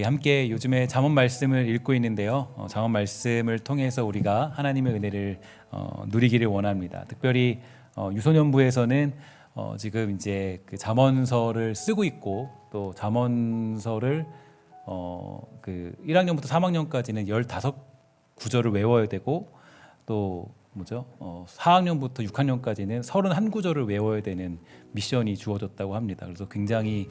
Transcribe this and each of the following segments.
함께 요즘에 잠언 말씀을 읽고 있는데요. 잠언 말씀을 통해서 우리가 하나님의 은혜를 누리기를 원합니다. 특별히 유소년부에서는 지금 이제 그 잠언서를 쓰고 있고, 또 잠언서를 그 1학년부터 3학년까지는 15구절을 외워야 되고, 또 4학년부터 6학년까지는 31구절을 외워야 되는 미션이 주어졌다고 합니다. 그래서 굉장히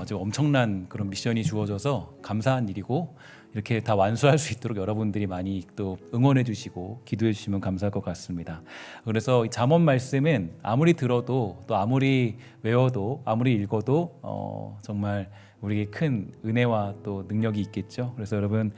좀 엄청난 그런 미션이 주어져서 감사한 일이고, 이렇게 다 완수할 수 있도록 여러분들이 많이 또 응원해 주시고 기도해 주시면 감사할 것 같습니다. 그래서 이 잠언 말씀은 아무리 들어도, 또 아무리 외워도, 아무리 읽어도 정말 우리에게 큰 은혜와 또 능력이 있겠죠. 그래서 여러분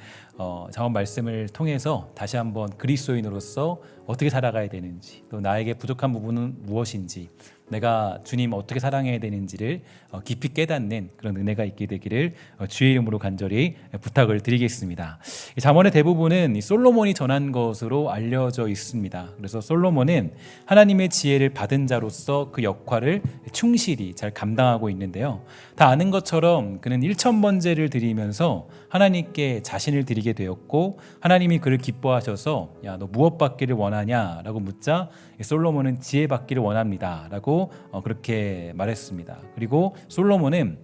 잠언 말씀을 통해서 다시 한번 그리스도인으로서 어떻게 살아가야 되는지, 또 나에게 부족한 부분은 무엇인지, 내가 주님 어떻게 사랑해야 되는지를 깊이 깨닫는 그런 은혜가 있게 되기를 주의 이름으로 간절히 부탁을 드리겠습니다. 이 잠언의 대부분은 솔로몬이 전한 것으로 알려져 있습니다. 그래서 솔로몬은 하나님의 지혜를 받은 자로서 그 역할을 충실히 잘 감당하고 있는데요. 다 아는 것처럼 그는 1000번제를 드리면서 하나님께 자신을 드리게 되었고, 하나님이 그를 기뻐하셔서 야, 너 무엇 받기를 원하냐? 라고 묻자 솔로몬은 지혜 받기를 원합니다 라고 그렇게 말했습니다. 그리고 솔로몬은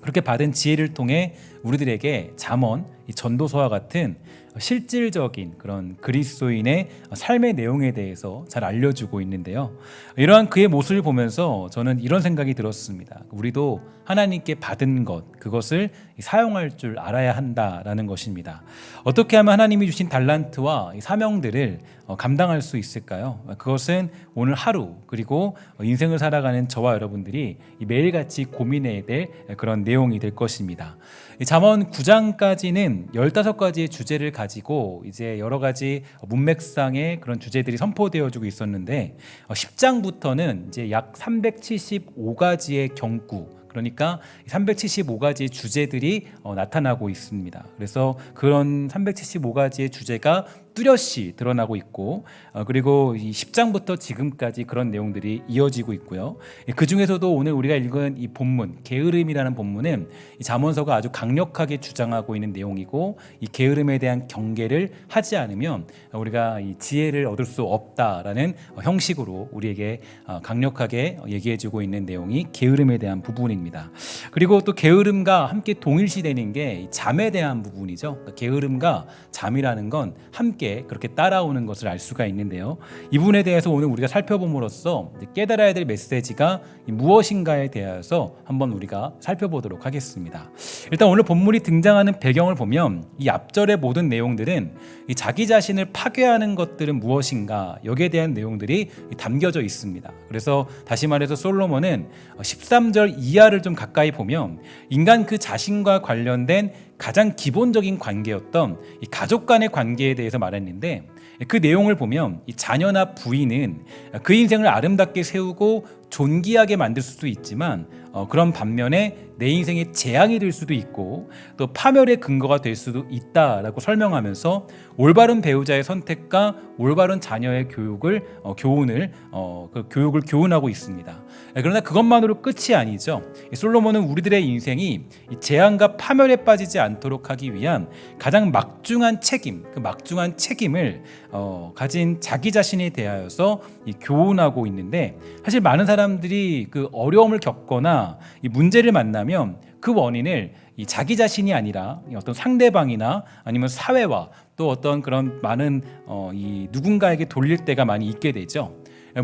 그렇게 받은 지혜를 통해 우리들에게 잠언, 이 전도서와 같은 실질적인 그런 그리스도인의 삶의 내용에 대해서 잘 알려주고 있는데요. 이러한 그의 모습을 보면서 저는 이런 생각이 들었습니다. 우리도 하나님께 받은 것, 그것을 사용할 줄 알아야 한다라는 것입니다. 어떻게 하면 하나님이 주신 달란트와 사명들을 감당할 수 있을까요? 그것은 오늘 하루, 그리고 인생을 살아가는 저와 여러분들이 매일같이 고민해야 될 그런 내용이 될 것입니다. 잠언 9장까지는 15가지의 주제를 가지고 이제 여러 가지 문맥상의 그런 주제들이 선포되어지고 있었는데, 10장부터는 이제 약 375가지의 경구, 그러니까 375가지의 주제들이 나타나고 있습니다. 그래서 그런 375가지의 주제가 뚜렷이 드러나고 있고, 그리고 이 10장부터 지금까지 그런 내용들이 이어지고 있고요. 그 중에서도 오늘 우리가 읽은 이 본문, 게으름이라는 본문은 이 잠언서가 아주 강력하게 주장하고 있는 내용이고, 이 게으름에 대한 경계를 하지 않으면 우리가 이 지혜를 얻을 수 없다라는 형식으로 우리에게 강력하게 얘기해주고 있는 내용이 게으름에 대한 부분입니다. 그리고 또 게으름과 함께 동일시되는 게 잠에 대한 부분이죠. 그러니까 게으름과 잠이라는 건 함께 그렇게 따라오는 것을 알 수가 있는데요. 이 부분에 대해서 오늘 우리가 살펴봄으로써 깨달아야 될 메시지가 무엇인가에 대해서 한번 우리가 살펴보도록 하겠습니다. 일단 오늘 본문이 등장하는 배경을 보면 이 앞절의 모든 내용들은 이 자기 자신을 파괴하는 것들은 무엇인가, 여기에 대한 내용들이 담겨져 있습니다. 그래서 다시 말해서 솔로몬은 13절 이하를 좀 가까이 보면 인간 그 자신과 관련된 가장 기본적인 관계였던 이 가족 간의 관계에 대해서 말했는데, 그 내용을 보면 이 자녀나 부인은 그 인생을 아름답게 세우고 존귀하게 만들 수도 있지만, 그런 반면에 내 인생에 재앙이 될 수도 있고 또 파멸의 근거가 될 수도 있다라고 설명하면서 올바른 배우자의 선택과 올바른 자녀의 교육을 교훈하고 있습니다. 그러나 그것만으로 끝이 아니죠. 솔로몬은 우리들의 인생이 재앙과 파멸에 빠지지 않도록 하기 위한 가장 막중한 책임, 그 막중한 책임을 가진 자기 자신에 대하여서 교훈하고 있는데, 사실 많은 사람들이 그 어려움을 겪거나 이 문제를 만나면 그 원인을 이 자기 자신이 아니라 어떤 상대방이나 아니면 사회와 또 어떤 그런 많은 이 누군가에게 돌릴 때가 많이 있게 되죠.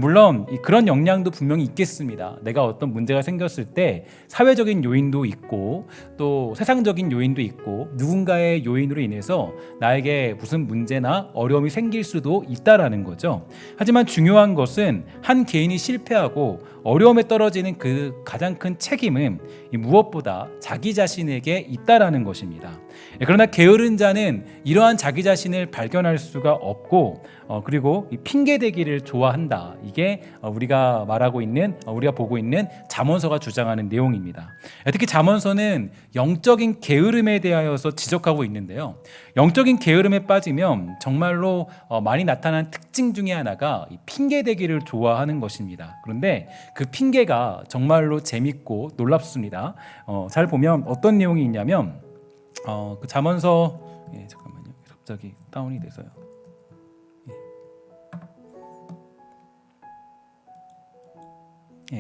물론 그런 역량도 분명히 있겠습니다. 내가 어떤 문제가 생겼을 때 사회적인 요인도 있고 또 세상적인 요인도 있고 누군가의 요인으로 인해서 나에게 무슨 문제나 어려움이 생길 수도 있다라는 거죠. 하지만 중요한 것은 한 개인이 실패하고 어려움에 떨어지는 그 가장 큰 책임은 무엇보다 자기 자신에게 있다라는 것입니다. 그러나 게으른 자는 이러한 자기 자신을 발견할 수가 없고, 그리고 핑계대기를 좋아한다. 이게 우리가 보고 있는 잠언서가 주장하는 내용입니다. 특히 잠언서는 영적인 게으름에 대하여서 지적하고 있는데요. 영적인 게으름에 빠지면 정말로 많이 나타난 특징 중에 하나가 핑계대기를 좋아하는 것입니다. 그런데 그 핑계가 정말로 재밌고 놀랍습니다. 잘 보면 어떤 내용이 있냐면 그 잠언서 잠깐만요. 갑자기 다운이 돼서요.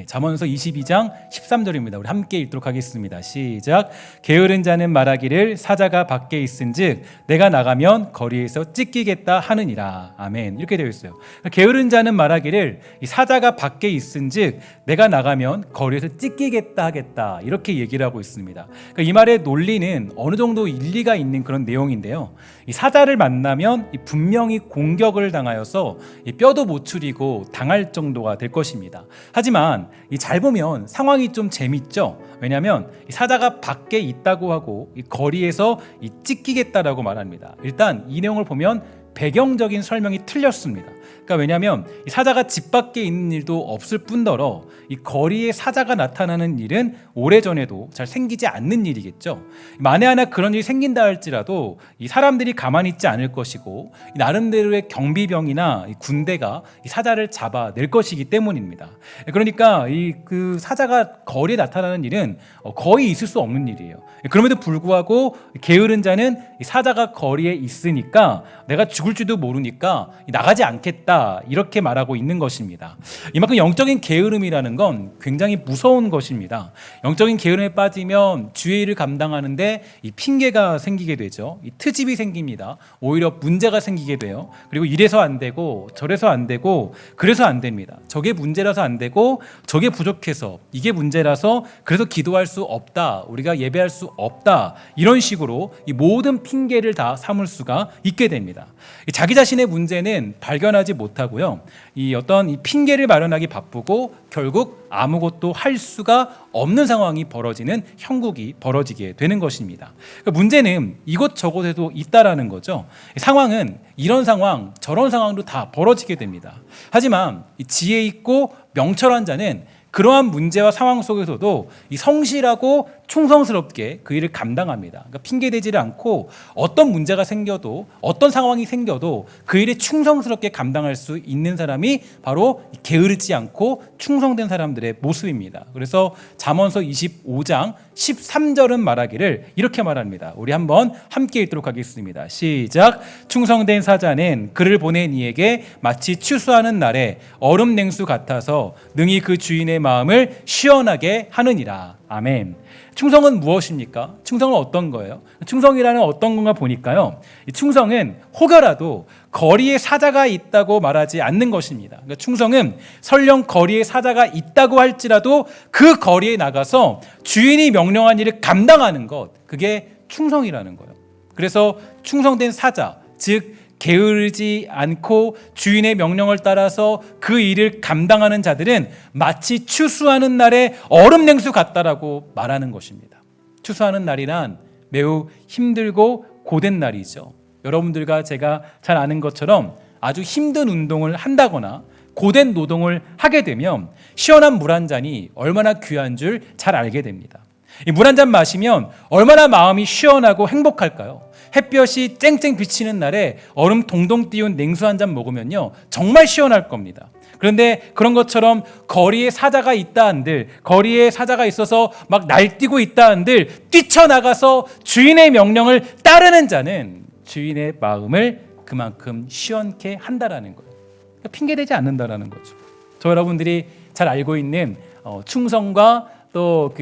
잠언서 22장 13절입니다. 우리 함께 읽도록 하겠습니다. 시작. 게으른 자는 말하기를 사자가 밖에 있은즉 내가 나가면 거리에서 찢기겠다 하느니라. 아멘. 이렇게 되어 있어요. 게으른 자는 말하기를 이 사자가 밖에 있은즉 내가 나가면 거리에서 찢기겠다 하겠다. 이렇게 얘기를 하고 있습니다. 그러니까 이 말의 논리는 어느 정도 일리가 있는 그런 내용인데요. 이 사자를 만나면 분명히 공격을 당하여서 뼈도 못 추리고 당할 정도가 될 것입니다. 하지만 잘 보면 상황이 좀 재밌죠. 왜냐하면 이 사자가 밖에 있다고 하고 이 거리에서 찢기겠다라고 말합니다. 일단 이 내용을 보면 배경적인 설명이 틀렸습니다. 그러니까 왜냐하면 이 사자가 집 밖에 있는 일도 없을 뿐더러 이 거리에 사자가 나타나는 일은 오래전에도 잘 생기지 않는 일이겠죠. 만에 하나 그런 일이 생긴다 할지라도 이 사람들이 가만히 있지 않을 것이고 나름대로의 경비병이나 이 군대가 이 사자를 잡아낼 것이기 때문입니다. 그러니까 그 사자가 거리에 나타나는 일은 거의 있을 수 없는 일이에요. 그럼에도 불구하고 게으른 자는 이 사자가 거리에 있으니까 내가 죽을지도 모르니까 나가지 않겠다 이렇게 말하고 있는 것입니다. 이만큼 영적인 게으름이라는 건 굉장히 무서운 것입니다. 영적인 게으름에 빠지면 주의 일을 감당하는데 이 핑계가 생기게 되죠. 이 트집이 생깁니다. 오히려 문제가 생기게 돼요. 그리고 이래서 안 되고 저래서 안 되고 그래서 안 됩니다. 저게 문제라서 안 되고 저게 부족해서 이게 문제라서 그래서 기도할 수 없다. 우리가 예배할 수 없다. 이런 식으로 이 모든 핑계를 다 삼을 수가 있게 됩니다. 자기 자신의 문제는 발견하지 못하고요. 이 핑계를 마련하기 바쁘고 결국 아무것도 할 수가 없는 상황이 벌어지는 형국이 벌어지게 되는 것입니다. 그러니까 문제는 이곳저곳에도 있다라는 거죠. 상황은 이런 상황 저런 상황도 다 벌어지게 됩니다. 하지만 지혜 있고 명철한 자는 그러한 문제와 상황 속에서도 이 성실하고 충성스럽게 그 일을 감당합니다. 그러니까 핑계대지를 않고 어떤 문제가 생겨도 어떤 상황이 생겨도 그 일에 충성스럽게 감당할 수 있는 사람이 바로 게으르지 않고 충성된 사람들의 모습입니다. 그래서 잠언서 25장 13절은 말하기를 이렇게 말합니다. 우리 한번 함께 읽도록 하겠습니다. 시작. 충성된 사자는 그를 보낸 이에게 마치 추수하는 날에 얼음 냉수 같아서 능히 그 주인의 마음을 시원하게 하느니라. 아멘. 충성은 무엇입니까? 충성은 어떤 거예요? 충성이라는 어떤 건가 보니까요. 이 충성은 혹여라도 거리에 사자가 있다고 말하지 않는 것입니다. 그러니까 충성은 설령 거리에 사자가 있다고 할지라도 그 거리에 나가서 주인이 명령한 일을 감당하는 것, 그게 충성이라는 거예요. 그래서 충성된 사자, 즉 게으르지 않고 주인의 명령을 따라서 그 일을 감당하는 자들은 마치 추수하는 날에 얼음 냉수 같다라고 말하는 것입니다. 추수하는 날이란 매우 힘들고 고된 날이죠. 여러분들과 제가 잘 아는 것처럼 아주 힘든 운동을 한다거나 고된 노동을 하게 되면 시원한 물 한 잔이 얼마나 귀한 줄 잘 알게 됩니다. 이 물 한 잔 마시면 얼마나 마음이 시원하고 행복할까요? 햇볕이 쨍쨍 비치는 날에 얼음 동동 띄운 냉수 한 잔 먹으면요 정말 시원할 겁니다. 그런데 그런 것처럼 거리에 사자가 있다 한들, 거리에 사자가 있어서 막 날뛰고 있다 한들 뛰쳐나가서 주인의 명령을 따르는 자는 주인의 마음을 그만큼 시원케 한다라는 거예요. 그러니까 핑계대지 않는다라는 거죠. 저 여러분들이 잘 알고 있는 충성과 또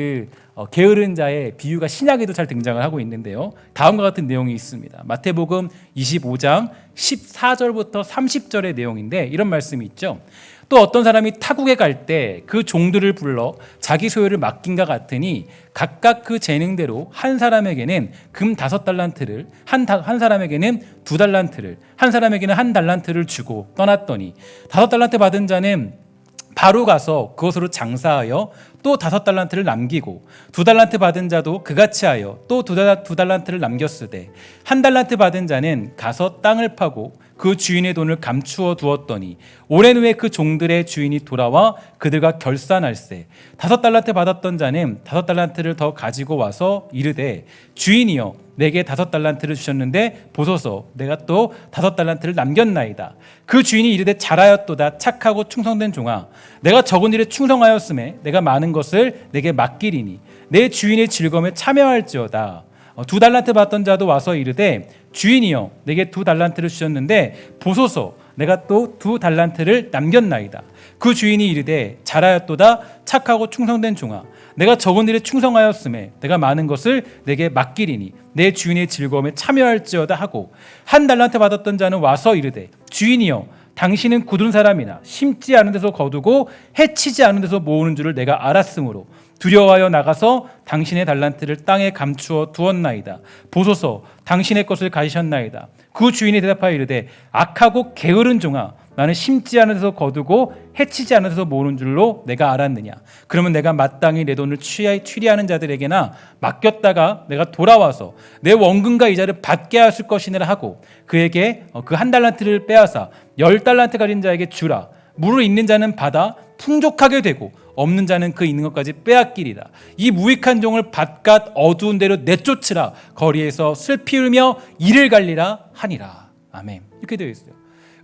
게으른 자의 비유가 신약에도 잘 등장을 하고 있는데요. 다음과 같은 내용이 있습니다. 마태복음 25장 14절부터 30절의 내용인데 이런 말씀이 있죠. 또 어떤 사람이 타국에 갈 때 그 종들을 불러 자기 소유를 맡긴가 같으니 각각 그 재능대로 한 사람에게는 금 5달란트를 한 사람에게는 2달란트를 한 사람에게는 1달란트를 주고 떠났더니 5달란트 받은 자는 바로 가서 그것으로 장사하여 또 5달란트를 남기고 2달란트 받은 자도 그같이 하여 또 2달란트를 남겼으되 1달란트 받은 자는 가서 땅을 파고 그 주인의 돈을 감추어 두었더니 오랜 후에 그 종들의 주인이 돌아와 그들과 결산할세 5달란트 받았던 자는 5달란트를 더 가지고 와서 이르되 주인이여 내게 5달란트를 주셨는데 보소서 내가 또 5달란트를 남겼나이다. 그 주인이 이르되 잘하였도다 착하고 충성된 종아 내가 적은 일에 충성하였음에 내가 많은 것을 내게 맡기리니 내 주인의 즐거움에 참여할지어다. 두 달란트 받던 자도 와서 이르되 주인이여 내게 두 달란트를 주셨는데 보소서 내가 또 두 달란트를 남겼나이다. 그 주인이 이르되 잘하였도다 착하고 충성된 종아 내가 적은 일에 충성하였음에 내가 많은 것을 내게 맡기리니 내 주인의 즐거움에 참여할지어다 하고 한 달란트 받았던 자는 와서 이르되 주인이여 당신은 굳은 사람이나 심지 않은 데서 거두고 해치지 않은 데서 모으는 줄을 내가 알았으므로 두려워하여 나가서 당신의 달란트를 땅에 감추어 두었나이다. 보소서 당신의 것을 가지셨나이다. 그 주인이 대답하여 이르되 악하고 게으른 종아 나는 심지 않은 데서 거두고 해치지 않은 데서 모으는 줄로 내가 알았느냐. 그러면 내가 마땅히 내 돈을 취리하는 자들에게나 맡겼다가 내가 돌아와서 내 원금과 이자를 받게 하였을 것이니라 하고 그에게 그 한 달란트를 빼앗아 10달란트 가진 자에게 주라. 물을 있는 자는 받아 풍족하게 되고 없는 자는 그 있는 것까지 빼앗기리라. 이 무익한 종을 바깥 어두운 데로 내쫓으라. 거리에서 슬피 울며 이를 갈리라 하니라. 아멘. 이렇게 되어 있어요.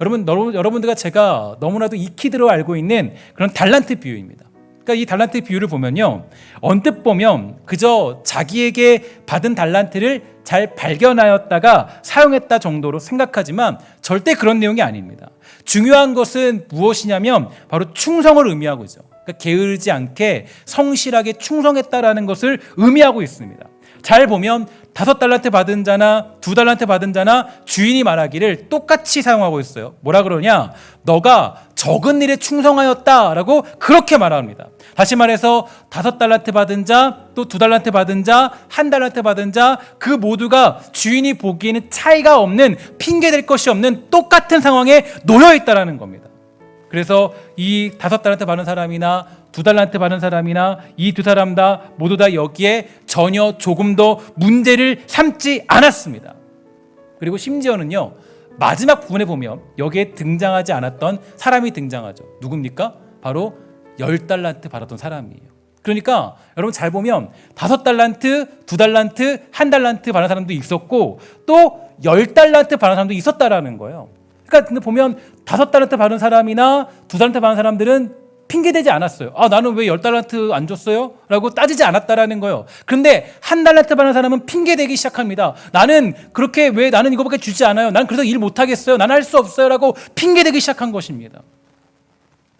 여러분들과 제가 너무나도 익히들어 알고 있는 그런 달란트 비유입니다. 그러니까 이 달란트 비유를 보면요, 언뜻 보면 그저 자기에게 받은 달란트를 잘 발견하였다가 사용했다 정도로 생각하지만 절대 그런 내용이 아닙니다. 중요한 것은 무엇이냐면 바로 충성을 의미하고 있죠. 그러니까 게으르지 않게 성실하게 충성했다라는 것을 의미하고 있습니다. 잘 보면 5달란트 받은 자나 2달란트 받은 자나 주인이 말하기를 똑같이 사용하고 있어요. 뭐라 그러냐? 너가 적은 일에 충성하였다라고 그렇게 말합니다. 다시 말해서 5달란트 받은 자, 또 2달란트 받은 자, 1달란트 받은 자, 그 모두가 주인이 보기에는 차이가 없는, 핑계댈 것이 없는 똑같은 상황에 놓여 있다라는 겁니다. 그래서 이 5달란트 받은 사람이나 2달란트 받은 사람이나 이 두 사람 다 모두 다 여기에 전혀 조금도 문제를 삼지 않았습니다. 그리고 심지어는요, 마지막 부분에 보면 여기에 등장하지 않았던 사람이 등장하죠. 누굽니까? 바로 10달란트 받았던 사람이에요. 그러니까 여러분 잘 보면 5달란트, 2달란트, 1달란트 받은 사람도 있었고 또 10달란트 받은 사람도 있었다라는 거예요. 그러니까 근데 보면 5달란트 받은 사람이나 2달란트 받은 사람들은 핑계대지 않았어요. 나는 왜 10달란트 안 줬어요? 라고 따지지 않았다라는 거예요. 그런데 1달란트 받은 사람은 핑계대기 시작합니다. 나는 그렇게 왜 나는 이거밖에 주지 않아요? 난 그래서 일 못하겠어요. 난 할 수 없어요. 라고 핑계대기 시작한 것입니다.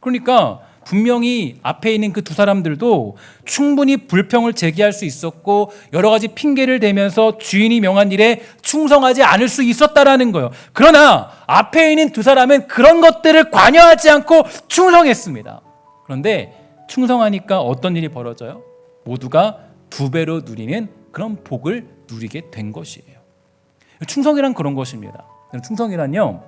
그러니까 분명히 앞에 있는 그 두 사람들도 충분히 불평을 제기할 수 있었고 여러 가지 핑계를 대면서 주인이 명한 일에 충성하지 않을 수 있었다라는 거예요. 그러나 앞에 있는 두 사람은 그런 것들을 관여하지 않고 충성했습니다. 그런데 충성하니까 어떤 일이 벌어져요? 모두가 2배로 누리는 그런 복을 누리게 된 것이에요. 충성이란 그런 것입니다. 충성이란요,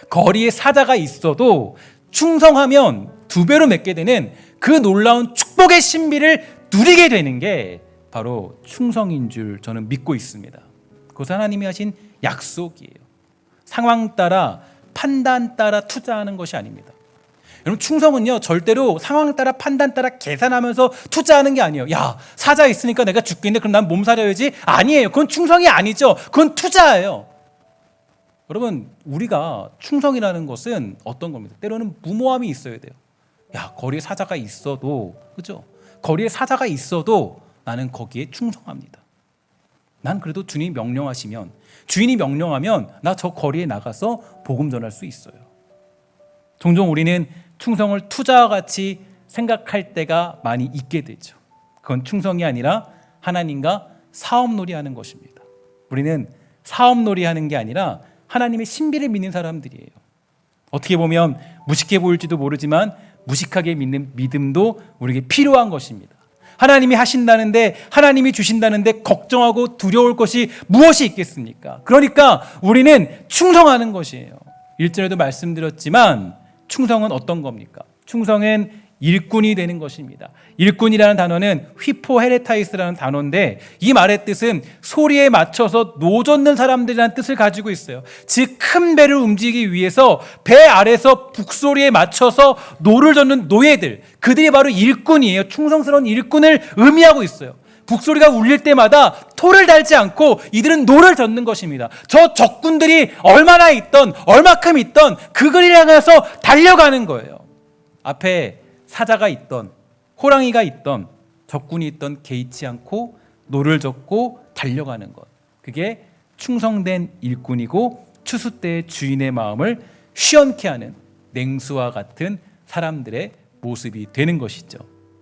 거리에 사자가 있어도 충성하면 2배로 맺게 되는 그 놀라운 축복의 신비를 누리게 되는 게 바로 충성인 줄 저는 믿고 있습니다. 그것은 하나님이 하신 약속이에요. 상황 따라, 판단 따라 투자하는 것이 아닙니다. 여러분, 충성은요 절대로 상황 따라, 판단 따라 계산하면서 투자하는 게 아니에요. 야, 사자 있으니까 내가 죽겠는데 그럼 난 몸살려야지. 아니에요. 그건 충성이 아니죠. 그건 투자예요. 여러분, 우리가 충성이라는 것은 어떤 겁니다? 때로는 무모함이 있어야 돼요. 야, 거리에 사자가 있어도, 그죠? 거리에 사자가 있어도 나는 거기에 충성합니다. 난 그래도 주님이 명령하시면, 주인이 명령하면 나 저 거리에 나가서 복음 전할 수 있어요. 종종 우리는 충성을 투자와 같이 생각할 때가 많이 있게 되죠. 그건 충성이 아니라 하나님과 사업놀이 하는 것입니다. 우리는 사업놀이 하는 게 아니라 하나님의 신비를 믿는 사람들이에요. 어떻게 보면 무식해 보일지도 모르지만 무식하게 믿는 믿음도 우리에게 필요한 것입니다. 하나님이 하신다는데, 하나님이 주신다는데 걱정하고 두려울 것이 무엇이 있겠습니까? 그러니까 우리는 충성하는 것이에요. 1절에도 말씀드렸지만 충성은 어떤 겁니까? 충성은 일꾼이 되는 것입니다. 일꾼이라는 단어는 휘포헤레타이스라는 단어인데 이 말의 뜻은 소리에 맞춰서 노젓는 사람들이라는 뜻을 가지고 있어요. 즉 큰 배를 움직이기 위해서 배 아래서 북소리에 맞춰서 노를 젓는 노예들, 그들이 바로 일꾼이에요. 충성스러운 일꾼을 의미하고 있어요. 북소리가 울릴 때마다 토를 달지 않고 이들은 노를 젓는 것입니다. 저 적군들이 얼마나 있던, 얼마큼 있던 그들을 향해서 달려가는 거예요. 앞에 사자가 있던, 호랑이가 있던, 적군이 있던 개의치 않고 노를 젓고 달려가는 것, 그게 충성된 일꾼이고 추수 때의 주인의 마음을 시원케 하는 냉수와 같은 사람들의 모습이 되는 것이죠.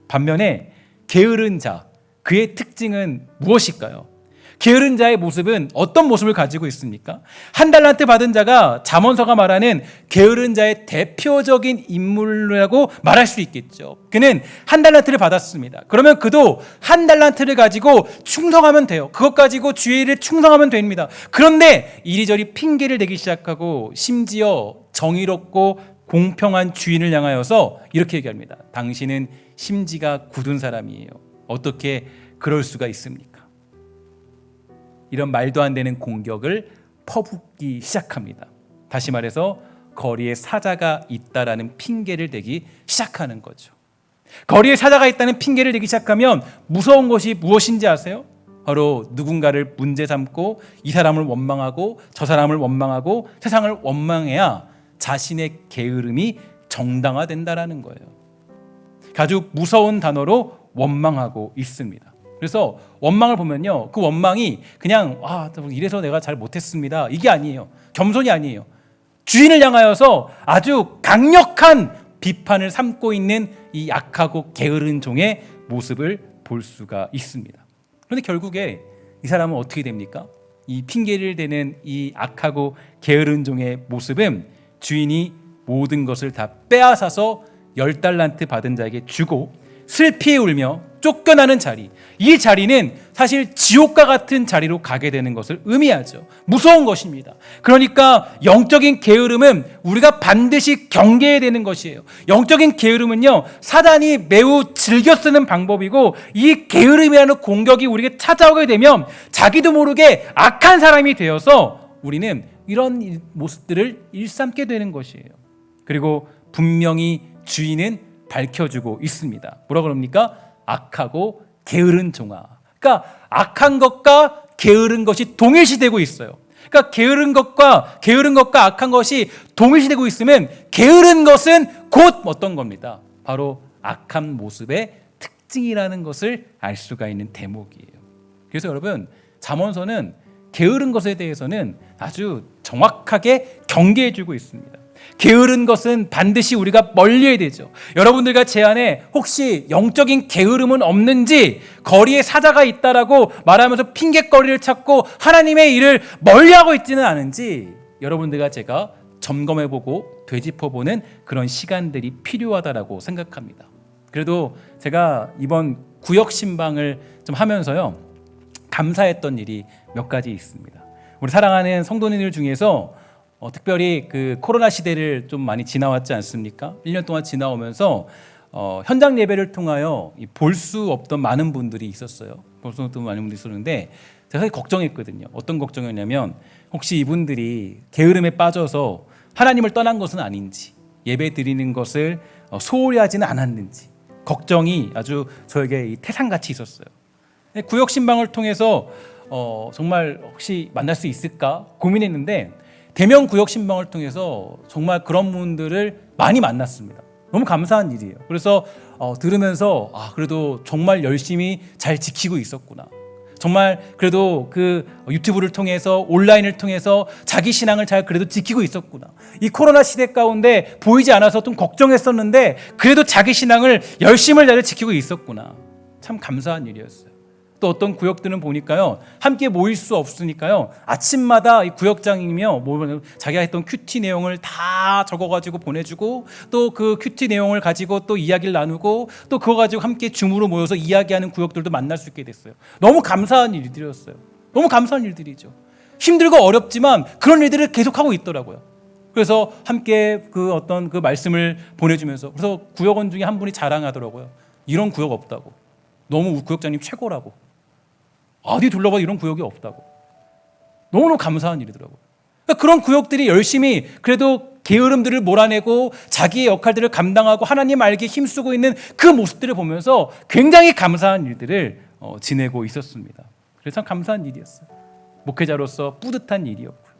반면에 게으른 자, 그의 특징은 무엇일까요? 게으른 자의 모습은 어떤 모습을 가지고 있습니까? 한 달란트 받은 자가 잠언서가 말하는 게으른 자의 대표적인 인물이라고 말할 수 있겠죠. 그는 한 달란트를 받았습니다. 그러면 그도 한 달란트를 가지고 충성하면 돼요. 그것 가지고 주의 일을 충성하면 됩니다. 그런데 이리저리 핑계를 대기 시작하고 심지어 정의롭고 공평한 주인을 향하여서 이렇게 얘기합니다. 당신은 심지가 굳은 사람이에요. 어떻게 그럴 수가 있습니까? 이런 말도 안 되는 공격을 퍼붓기 시작합니다. 다시 말해서 거리에 사자가 있다라는 핑계를 대기 시작하는 거죠. 거리에 사자가 있다는 핑계를 대기 시작하면 무서운 것이 무엇인지 아세요? 바로 누군가를 문제 삼고 이 사람을 원망하고 저 사람을 원망하고 세상을 원망해야 자신의 게으름이 정당화된다라는 거예요. 아주 무서운 단어로 원망하고 있습니다. 그래서 원망을 보면요, 그 원망이 그냥 이래서 내가 잘 못했습니다, 이게 아니에요. 겸손이 아니에요. 주인을 향하여서 아주 강력한 비판을 삼고 있는 이 악하고 게으른 종의 모습을 볼 수가 있습니다. 그런데 결국에 이 사람은 어떻게 됩니까? 이 핑계를 대는 이 악하고 게으른 종의 모습은 주인이 모든 것을 다 빼앗아서 10달란트 받은 자에게 주고 슬피 울며 쫓겨나는 자리, 이 자리는 사실 지옥과 같은 자리로 가게 되는 것을 의미하죠. 무서운 것입니다. 그러니까 영적인 게으름은 우리가 반드시 경계해야 되는 것이에요. 영적인 게으름은요, 사단이 매우 즐겨 쓰는 방법이고, 이 게으름이라는 공격이 우리에게 찾아오게 되면 자기도 모르게 악한 사람이 되어서 우리는 이런 모습들을 일삼게 되는 것이에요. 그리고 분명히 주인은 밝혀주고 있습니다. 뭐라 그럽니까? 악하고 게으른 종아. 그러니까 악한 것과 게으른 것이 동일시되고 있어요. 그러니까 게으른 것과 악한 것이 동일시되고 있으면 게으른 것은 곧 어떤 겁니다? 바로 악한 모습의 특징이라는 것을 알 수가 있는 대목이에요. 그래서 여러분, 잠언서는 게으른 것에 대해서는 아주 정확하게 경계해주고 있습니다. 게으른 것은 반드시 우리가 멀리해야 되죠. 여러분들과 제 안에 혹시 영적인 게으름은 없는지, 거리에 사자가 있다라고 말하면서 핑계거리를 찾고 하나님의 일을 멀리하고 있지는 않은지 여러분들과 제가 점검해보고 되짚어보는 그런 시간들이 필요하다라고 생각합니다. 그래도 제가 이번 구역 신방을 좀 하면서요, 감사했던 일이 몇 가지 있습니다. 우리 사랑하는 성도님들 중에서 특별히 그 코로나 시대를 좀 많이 지나왔지 않습니까? 1년 동안 지나오면서 현장 예배를 통하여 볼 수 없던 많은 분들이 있었어요. 볼 수 없던 많은 분들이 있었는데 제가 걱정했거든요. 어떤 걱정이었냐면, 혹시 이분들이 게으름에 빠져서 하나님을 떠난 것은 아닌지, 예배 드리는 것을 소홀히 하지는 않았는지 걱정이 아주 저에게 태산같이 있었어요. 구역 신방을 통해서 정말 혹시 만날 수 있을까 고민했는데, 대면 구역 신방을 통해서 정말 그런 분들을 많이 만났습니다. 너무 감사한 일이에요. 그래서 들으면서 그래도 정말 열심히 잘 지키고 있었구나. 정말 그래도 그 유튜브를 통해서, 온라인을 통해서 자기 신앙을 잘 그래도 지키고 있었구나. 이 코로나 시대 가운데 보이지 않아서 좀 걱정했었는데 그래도 자기 신앙을 열심히 잘 지키고 있었구나. 참 감사한 일이었어요. 또 어떤 구역들은 보니까요, 함께 모일 수 없으니까요, 아침마다 이 구역장이며 자기가 했던 큐티 내용을 다 적어가지고 보내주고, 또 그 큐티 내용을 가지고 또 이야기를 나누고, 또 그거 가지고 함께 줌으로 모여서 이야기하는 구역들도 만날 수 있게 됐어요. 너무 감사한 일들이었어요. 너무 감사한 일들이죠. 힘들고 어렵지만 그런 일들을 계속하고 있더라고요. 그래서 함께 그 어떤 그 말씀을 보내주면서, 그래서 구역원 중에 한 분이 자랑하더라고요. 이런 구역 없다고. 너무 구역장님 최고라고. 어디 둘러봐도 이런 구역이 없다고. 너무너무 감사한 일이더라고요. 그러니까 그런 구역들이 열심히 그래도 게으름들을 몰아내고 자기의 역할들을 감당하고 하나님 알기에 힘쓰고 있는 그 모습들을 보면서 굉장히 감사한 일들을 지내고 있었습니다. 그래서 참 감사한 일이었어요. 목회자로서 뿌듯한 일이었고요.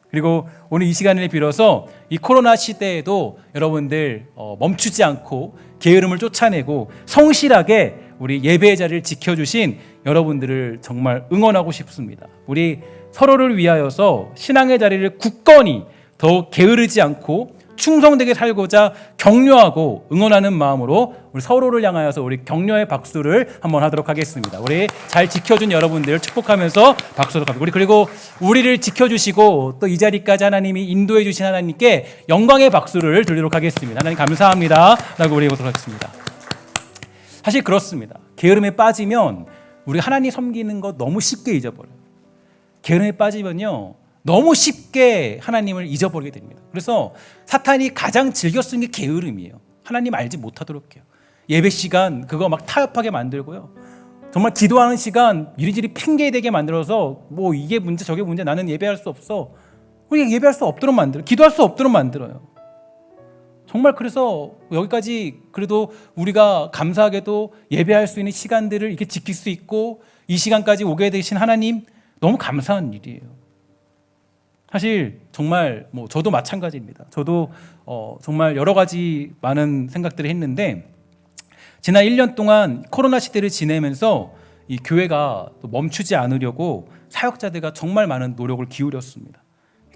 그리고 오늘 이 시간을 빌어서 이 코로나 시대에도 여러분들 멈추지 않고 게으름을 쫓아내고 성실하게 우리 예배의 자리를 지켜주신 여러분들을 정말 응원하고 싶습니다. 우리 서로를 위하여서 신앙의 자리를 굳건히 더욱 게으르지 않고 충성되게 살고자 격려하고 응원하는 마음으로 우리 서로를 향하여서 우리 격려의 박수를 한번 하도록 하겠습니다. 우리 잘 지켜준 여러분들 축복하면서 박수로 갑니다. 우리 그리고 우리를 지켜주시고 또 이 자리까지 하나님이 인도해 주신 하나님께 영광의 박수를 드리도록 하겠습니다. 하나님 감사합니다 라고 우리 보도록 하겠습니다. 사실 그렇습니다. 게으름에 빠지면 우리 하나님 섬기는 거 너무 쉽게 잊어버려요. 게으름에 빠지면요 너무 쉽게 하나님을 잊어버리게 됩니다. 그래서 사탄이 가장 즐겨 쓰는 게 게으름이에요. 하나님 알지 못하도록 해요. 예배 시간 그거 막 타협하게 만들고요. 정말 기도하는 시간 이리저리 핑계대게 만들어서 뭐 이게 문제 저게 문제 나는 예배할 수 없어. 우리가 예배할 수 없도록 만들어요. 기도할 수 없도록 만들어요. 정말 그래서 여기까지 그래도 우리가 감사하게도 예배할 수 있는 시간들을 이렇게 지킬 수 있고 이 시간까지 오게 되신 하나님 너무 감사한 일이에요. 사실 정말 뭐 저도 마찬가지입니다. 저도 정말 여러 가지 많은 생각들을 했는데 지난 1년 동안 코로나 시대를 지내면서 이 교회가 멈추지 않으려고 사역자들과 정말 많은 노력을 기울였습니다.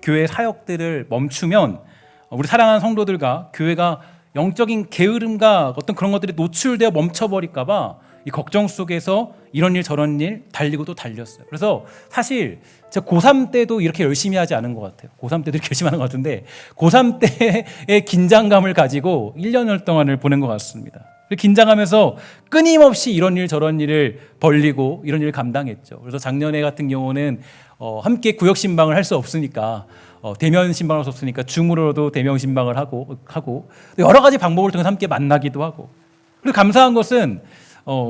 교회 사역들을 멈추면 우리 사랑하는 성도들과 교회가 영적인 게으름과 어떤 그런 것들이 노출되어 멈춰버릴까 봐 이 걱정 속에서 이런 일 저런 일 달리고 또 달렸어요. 그래서 사실 제가 고3 때도 이렇게 열심히 하지 않은 것 같아요. 고3 때도 이렇게 열심히 하는 것 같은데 고3 때의 긴장감을 가지고 1년을 동안을 보낸 것 같습니다. 긴장하면서 끊임없이 이런 일 저런 일을 벌리고 이런 일을 감당했죠. 그래서 작년에 같은 경우는 함께 구역 신방을 할 수 없으니까 대면 신방을 할 수 없으니까 줌으로도 대면 신방을 하고 여러 가지 방법을 통해서 함께 만나기도 하고 그리고 감사한 것은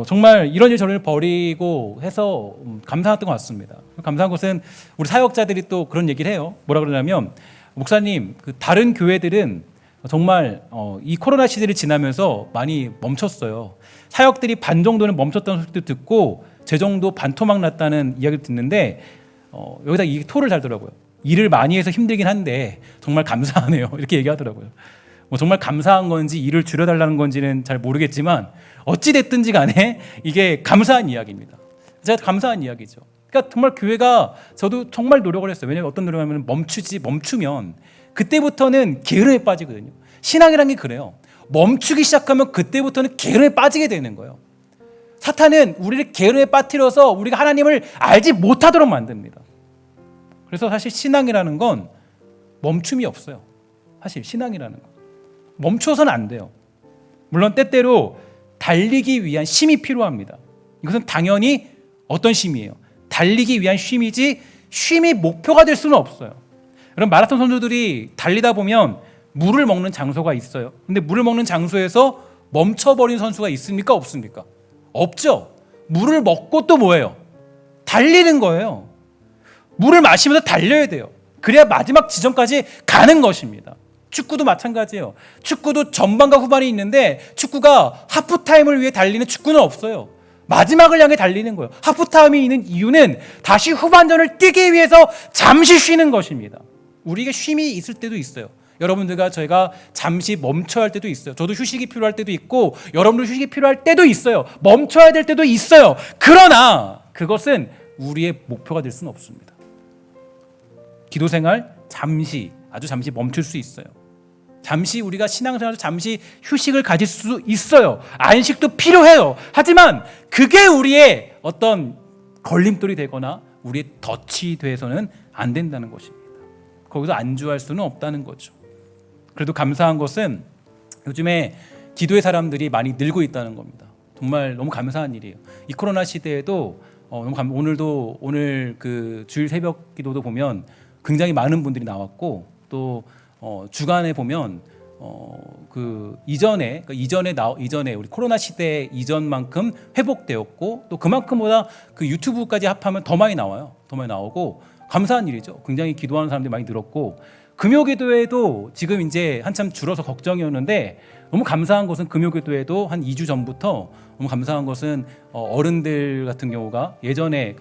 정말 이런 일 저런 일 버리고 해서 감사했던 것 같습니다. 감사한 것은 우리 사역자들이 또 그런 얘기를 해요. 뭐라 그러냐면 목사님 그 다른 교회들은 정말 이 코로나 시대를 지나면서 많이 멈췄어요. 사역들이 반 정도는 멈췄다는 소리도 듣고 제 정도 반토막 났다는 이야기를 듣는데 여기다 이 토를 달더라고요. 일을 많이 해서 힘들긴 한데 정말 감사하네요. 이렇게 얘기하더라고요. 뭐 정말 감사한 건지 일을 줄여달라는 건지는 잘 모르겠지만 어찌 됐든지 간에 이게 감사한 이야기입니다. 제가 감사한 이야기죠. 그러니까 정말 교회가 저도 정말 노력을 했어요. 왜냐하면 어떤 노력을 하면 멈추면 그때부터는 게으름에 빠지거든요. 신앙이란 게 그래요. 멈추기 시작하면 그때부터는 게으름에 빠지게 되는 거예요. 사탄은 우리를 게으름에 빠뜨려서 우리가 하나님을 알지 못하도록 만듭니다. 그래서 사실 신앙이라는 건 멈춤이 없어요. 사실 신앙이라는 건 멈춰서는 안 돼요. 물론 때때로 달리기 위한 쉼이 필요합니다. 이것은 당연히 어떤 쉼이에요? 달리기 위한 쉼이지 쉼이 목표가 될 수는 없어요. 여러분 마라톤 선수들이 달리다 보면 물을 먹는 장소가 있어요. 근데 물을 먹는 장소에서 멈춰버린 선수가 있습니까? 없습니까? 없죠. 물을 먹고 또 뭐예요? 달리는 거예요. 물을 마시면서 달려야 돼요. 그래야 마지막 지점까지 가는 것입니다. 축구도 마찬가지예요. 축구도 전반과 후반이 있는데 축구가 하프타임을 위해 달리는 축구는 없어요. 마지막을 향해 달리는 거예요. 하프타임이 있는 이유는 다시 후반전을 뛰기 위해서 잠시 쉬는 것입니다. 우리에게 쉼이 있을 때도 있어요. 여러분들과 저희가 잠시 멈춰야 할 때도 있어요. 저도 휴식이 필요할 때도 있고 여러분들 휴식이 필요할 때도 있어요. 멈춰야 될 때도 있어요. 그러나 그것은 우리의 목표가 될 수는 없습니다. 기도 생활 아주 잠시 멈출 수 있어요. 잠시 우리가 신앙생활에서 잠시 휴식을 가질 수 있어요. 안식도 필요해요. 하지만 그게 우리의 어떤 걸림돌이 되거나 우리의 덫이 돼서는 안 된다는 것입니다. 거기서 안주할 수는 없다는 거죠. 그래도 감사한 것은 요즘에 기도의 사람들이 많이 늘고 있다는 겁니다. 정말 너무 감사한 일이에요. 이 코로나 시대에도 오늘 그 주일 새벽 기도도 보면 굉장히 많은 분들이 나왔고 또 주간에 보면 그 이전에 우리 코로나 시대 이전만큼 회복되었고 또 그만큼보다 그 유튜브까지 합하면 더 많이 나와요. 더 많이 나오고 감사한 일이죠. 굉장히 기도하는 사람들이 많이 늘었고 금요기도에도 지금 이제 한참 줄어서 걱정이었는데 너무 감사한 것은 금요기도에도 한 2주 전부터 너무 감사한 것은 어른들 같은 경우가 예전에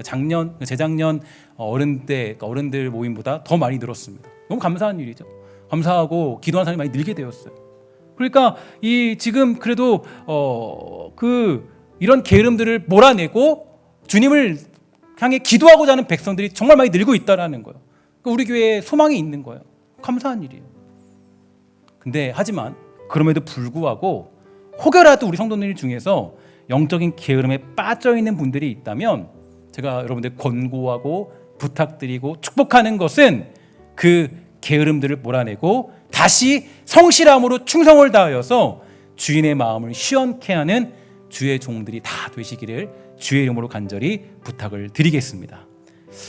재작년 어른들 모임보다 더 많이 늘었습니다. 너무 감사한 일이죠. 감사하고 기도하는 사람이 많이 늘게 되었어요. 그러니까 이 지금 그래도 이런 게으름들을 몰아내고 주님을 향해 기도하고자 하는 백성들이 정말 많이 늘고 있다는 거예요. 우리 교회에 소망이 있는 거예요. 감사한 일이에요. 근데 하지만 그럼에도 불구하고 혹여라도 우리 성도들 중에서 영적인 게으름에 빠져있는 분들이 있다면 제가 여러분들 권고하고 부탁드리고 축복하는 것은 그 게으름들을 몰아내고 다시 성실함으로 충성을 다하여서 주인의 마음을 시원케 하는 주의 종들이 다 되시기를 주의 이름으로 간절히 부탁을 드리겠습니다.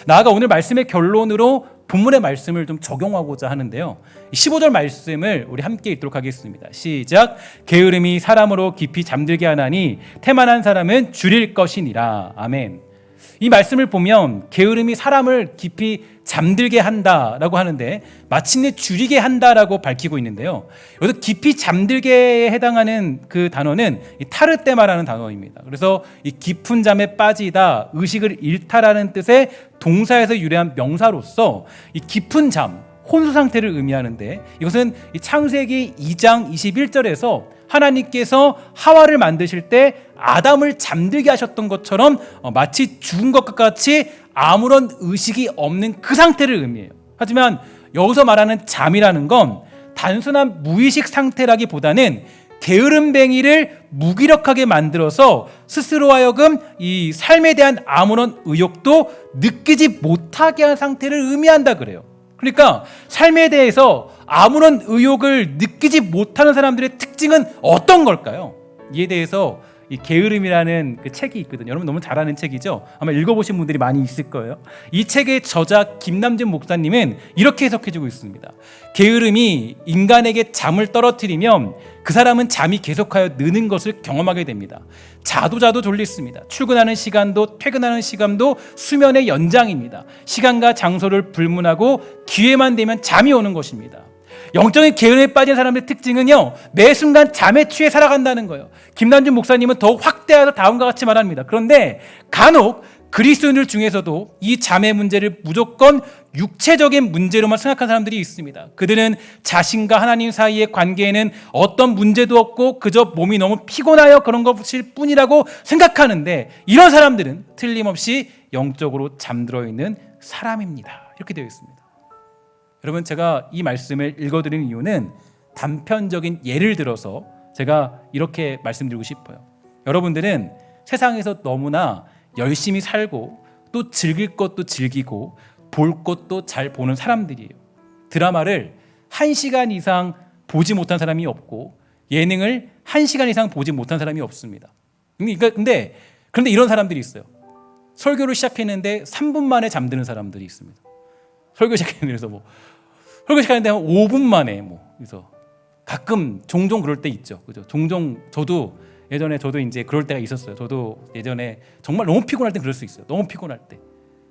나아가 오늘 말씀의 결론으로 본문의 말씀을 좀 적용하고자 하는데요. 15절 말씀을 우리 함께 읽도록 하겠습니다. 시작. 게으름이 사람으로 깊이 잠들게 하나니 태만한 사람은 줄일 것이니라. 아멘. 이 말씀을 보면 게으름이 사람을 깊이 잠들게 한다라고 하는데 마침내 줄이게 한다라고 밝히고 있는데요. 여기서 깊이 잠들게에 해당하는 그 단어는 타르테마라는 단어입니다. 그래서 이 깊은 잠에 빠지다, 의식을 잃다라는 뜻의 동사에서 유래한 명사로서 이 깊은 잠, 혼수 상태를 의미하는데 이것은 이 창세기 2장 21절에서 하나님께서 하와를 만드실 때 아담을 잠들게 하셨던 것처럼 마치 죽은 것과 같이 아무런 의식이 없는 그 상태를 의미해요. 하지만 여기서 말하는 잠이라는 건 단순한 무의식 상태라기보다는 게으름뱅이를 무기력하게 만들어서 스스로 하여금 이 삶에 대한 아무런 의욕도 느끼지 못하게 한 상태를 의미한다 그래요. 그러니까 삶에 대해서 아무런 의욕을 느끼지 못하는 사람들의 특징은 어떤 걸까요? 이에 대해서 이 게으름이라는 그 책이 있거든요. 여러분 너무 잘 아는 책이죠. 아마 읽어보신 분들이 많이 있을 거예요. 이 책의 저자 김남준 목사님은 이렇게 해석해주고 있습니다. 게으름이 인간에게 잠을 떨어뜨리면 그 사람은 잠이 계속하여 느는 것을 경험하게 됩니다. 자도 졸리습니다. 출근하는 시간도 퇴근하는 시간도 수면의 연장입니다. 시간과 장소를 불문하고 기회만 되면 잠이 오는 것입니다. 영적인 게으름에 빠진 사람의 특징은요, 매 순간 잠에 취해 살아간다는 거예요. 김남준 목사님은 더 확대해서 다음과 같이 말합니다. 그런데 간혹 그리스도인들 중에서도 이 잠의 문제를 무조건 육체적인 문제로만 생각하는 사람들이 있습니다. 그들은 자신과 하나님 사이의 관계에는 어떤 문제도 없고 그저 몸이 너무 피곤하여 그런 것일 뿐이라고 생각하는데 이런 사람들은 틀림없이 영적으로 잠들어 있는 사람입니다. 이렇게 되어 있습니다. 여러분, 제가 이 말씀을 읽어드리는 이유는 단편적인 예를 들어서 제가 이렇게 말씀드리고 싶어요. 여러분들은 세상에서 너무나 열심히 살고 또 즐길 것도 즐기고 볼 것도 잘 보는 사람들이에요. 드라마를 1시간 이상 보지 못한 사람이 없고 예능을 1시간 이상 보지 못한 사람이 없습니다. 그런데 이런 사람들이 있어요. 설교를 시작했는데 3분 만에 잠드는 사람들이 있습니다. 설교 시작했는데 설교 시작했는데 한 5분 만에 그래서 가끔 종종 그럴 때 있죠. 그죠? 종종 예전에 저도 이제 그럴 때가 있었어요. 저도 예전에 정말 너무 피곤할 때 그럴 수 있어요. 너무 피곤할 때.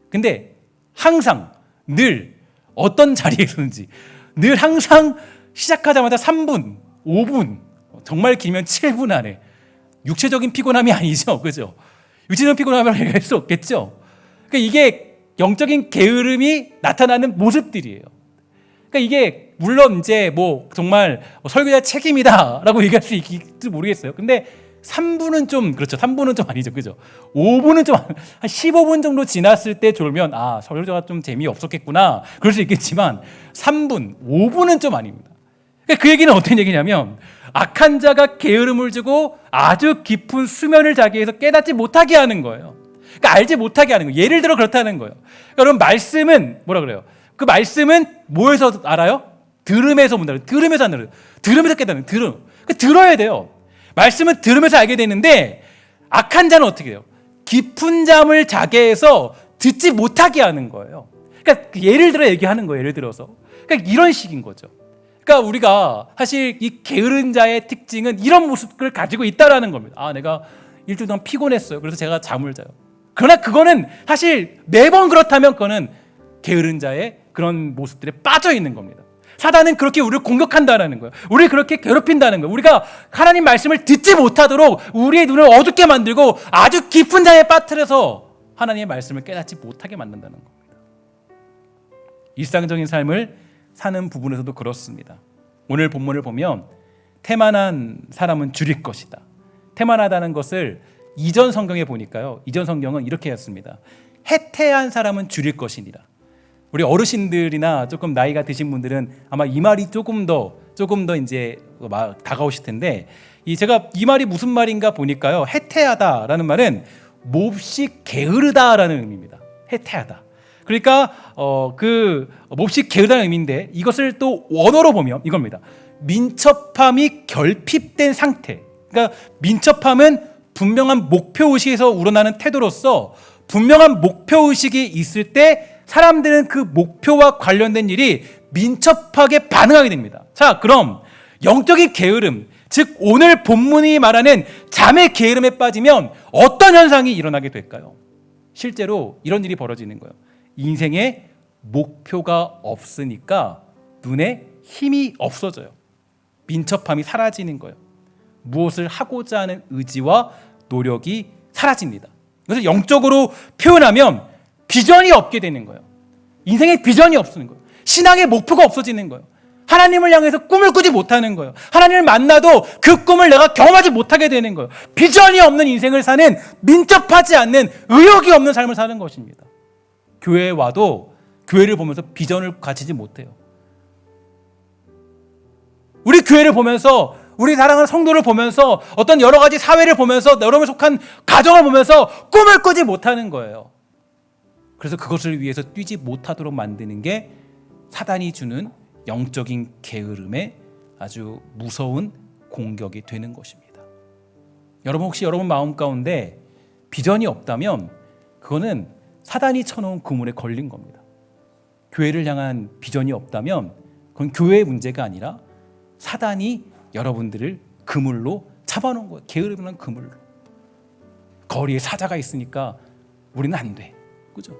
근데 항상 늘 어떤 자리에 있었는지 늘 항상 시작하자마자 3분, 5분, 정말 길면 7분 안에 육체적인 피곤함이 아니죠. 그죠? 육체적인 피곤함을 얘기할 수 없겠죠. 그러니까 이게 영적인 게으름이 나타나는 모습들이에요. 그러니까 이게 물론 이제 정말 설교자 책임이다라고 얘기할 수 있을지 모르겠어요. 근데 3분은 좀 그렇죠. 3분은 좀 아니죠. 그죠? 5분은 좀 한 15분 정도 지났을 때 졸면 설교자가 좀 재미없었겠구나. 그럴 수 있겠지만 3분, 5분은 좀 아닙니다. 그러니까 그 얘기는 어떤 얘기냐면 악한 자가 게으름을 주고 아주 깊은 수면을 자기에서 깨닫지 못하게 하는 거예요. 그러니까 알지 못하게 하는 거예요. 예를 들어 그렇다는 거예요. 그러니까 여러분 말씀은 뭐라 그래요? 그 말씀은 뭐에서 알아요? 들음에서 본다. 들음에서 안 들어요. 들음에서 깨닫는 들음. 들어야 돼요. 말씀은 들으면서 알게 되는데 악한 자는 어떻게 해요? 깊은 잠을 자게 해서 듣지 못하게 하는 거예요. 그러니까 예를 들어 얘기하는 거예요. 예를 들어서. 그러니까 이런 식인 거죠. 그러니까 우리가 사실 이 게으른 자의 특징은 이런 모습을 가지고 있다라는 겁니다. 내가 일주일 동안 피곤했어요. 그래서 제가 잠을 자요. 그러나 그거는 사실 매번 그렇다면 그거는 게으른 자의 그런 모습들에 빠져 있는 겁니다. 사단은 그렇게 우리를 공격한다는 거예요. 우리를 그렇게 괴롭힌다는 거예요. 우리가 하나님 말씀을 듣지 못하도록 우리의 눈을 어둡게 만들고 아주 깊은 잠에 빠뜨려서 하나님의 말씀을 깨닫지 못하게 만든다는 겁니다. 일상적인 삶을 사는 부분에서도 그렇습니다. 오늘 본문을 보면 태만한 사람은 줄일 것이다. 태만하다는 것을 이전 성경에 보니까요. 이전 성경은 이렇게 했습니다. 해태한 사람은 줄일 것이니라. 우리 어르신들이나 조금 나이가 드신 분들은 아마 이 말이 조금 더 이제 막 다가오실 텐데, 제가 이 말이 무슨 말인가 보니까요. 해태하다라는 말은 몹시 게으르다라는 의미입니다. 해태하다. 그러니까 그 몹시 게으르다는 의미인데, 이것을 또 원어로 보면 이겁니다. 민첩함이 결핍된 상태. 그러니까 민첩함은 분명한 목표의식에서 우러나는 태도로서 분명한 목표의식이 있을 때 사람들은 그 목표와 관련된 일이 민첩하게 반응하게 됩니다. 자, 그럼 영적인 게으름, 즉 오늘 본문이 말하는 잠의 게으름에 빠지면 어떤 현상이 일어나게 될까요? 실제로 이런 일이 벌어지는 거예요. 인생에 목표가 없으니까 눈에 힘이 없어져요. 민첩함이 사라지는 거예요. 무엇을 하고자 하는 의지와 노력이 사라집니다. 그래서 영적으로 표현하면 비전이 없게 되는 거예요. 인생에 비전이 없어지는 거예요. 신앙의 목표가 없어지는 거예요. 하나님을 향해서 꿈을 꾸지 못하는 거예요. 하나님을 만나도 그 꿈을 내가 경험하지 못하게 되는 거예요. 비전이 없는 인생을 사는, 민첩하지 않는, 의욕이 없는 삶을 사는 것입니다. 교회에 와도 교회를 보면서 비전을 가지지 못해요. 우리 교회를 보면서, 우리 사랑하는 성도를 보면서, 어떤 여러 가지 사회를 보면서, 여러분이 속한 가정을 보면서 꿈을 꾸지 못하는 거예요. 그래서 그것을 위해서 뛰지 못하도록 만드는 게 사단이 주는 영적인 게으름의 아주 무서운 공격이 되는 것입니다. 여러분, 혹시 여러분 마음 가운데 비전이 없다면 그거는 사단이 쳐놓은 그물에 걸린 겁니다. 교회를 향한 비전이 없다면 그건 교회의 문제가 아니라 사단이 여러분들을 그물로 잡아놓은 거예요. 게으름이라는 그물로. 거리에 사자가 있으니까 우리는 안 돼. 그죠?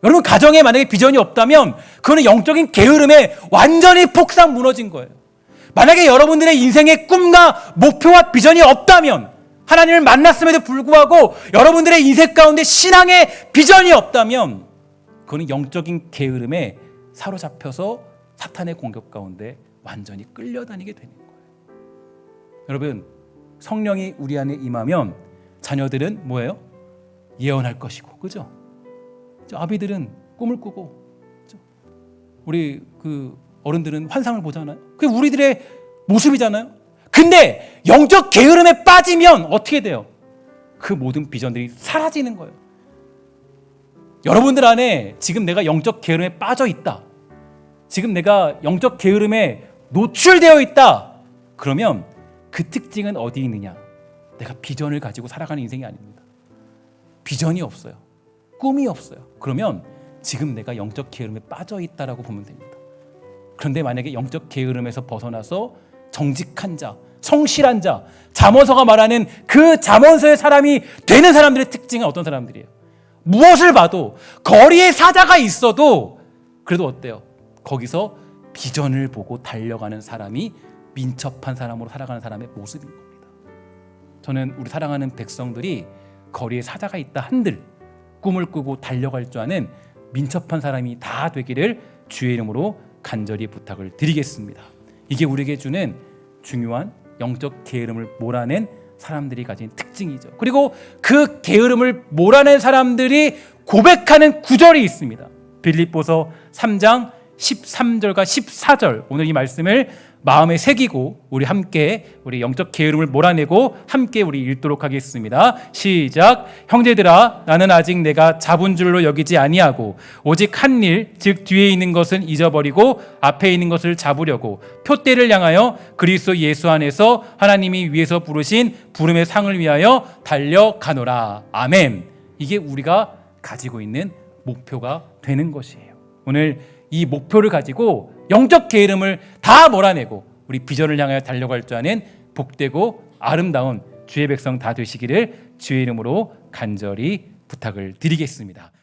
여러분, 가정에 만약에 비전이 없다면 그거는 영적인 게으름에 완전히 폭삭 무너진 거예요. 만약에 여러분들의 인생의 꿈과 목표와 비전이 없다면, 하나님을 만났음에도 불구하고 여러분들의 인생 가운데 신앙의 비전이 없다면 그거는 영적인 게으름에 사로잡혀서 사탄의 공격 가운데 완전히 끌려다니게 되는 거예요. 여러분, 성령이 우리 안에 임하면 자녀들은 뭐예요? 예언할 것이고, 그죠? 아비들은 꿈을 꾸고, 그죠? 우리 그 어른들은 환상을 보잖아요. 그게 우리들의 모습이잖아요. 근데 영적 게으름에 빠지면 어떻게 돼요? 그 모든 비전들이 사라지는 거예요. 여러분들 안에 지금 내가 영적 게으름에 빠져 있다, 지금 내가 영적 게으름에 노출되어 있다, 그러면 그 특징은 어디 있느냐? 내가 비전을 가지고 살아가는 인생이 아닙니다. 비전이 없어요. 꿈이 없어요. 그러면 지금 내가 영적 게으름에 빠져 있다라고 보면 됩니다. 그런데 만약에 영적 게으름에서 벗어나서 정직한 자, 성실한 자, 잠언서가 말하는 그 잠언서의 사람이 되는 사람들의 특징은 어떤 사람들이에요? 무엇을 봐도 거리에 사자가 있어도 그래도 어때요? 거기서 비전을 보고 달려가는 사람이 민첩한 사람으로 살아가는 사람의 모습인 겁니다. 저는 우리 사랑하는 백성들이 거리에 사자가 있다 한들 꿈을 꾸고 달려갈 줄 아는 민첩한 사람이 다 되기를 주의 이름으로 간절히 부탁을 드리겠습니다. 이게 우리에게 주는 중요한 영적 게으름을 몰아낸 사람들이 가진 특징이죠. 그리고 그 게으름을 몰아낸 사람들이 고백하는 구절이 있습니다. 빌립보서 3장 13절과 14절, 오늘 이 말씀을 마음에 새기고 우리 함께 우리 영적 게으름을 몰아내고 함께 우리 읽도록 하겠습니다. 시작. 형제들아, 나는 아직 내가 잡은 줄로 여기지 아니하고 오직 한 일, 즉 뒤에 있는 것은 잊어버리고 앞에 있는 것을 잡으려고 표대를 향하여 그리스도 예수 안에서 하나님이 위에서 부르신 부름의 상을 위하여 달려가노라. 아멘. 이게 우리가 가지고 있는 목표가 되는 것이에요. 오늘 이 목표를 가지고 영적 게으름을 다 몰아내고 우리 비전을 향하여 달려갈 줄 아는 복되고 아름다운 주의 백성 다 되시기를 주의 이름으로 간절히 부탁을 드리겠습니다.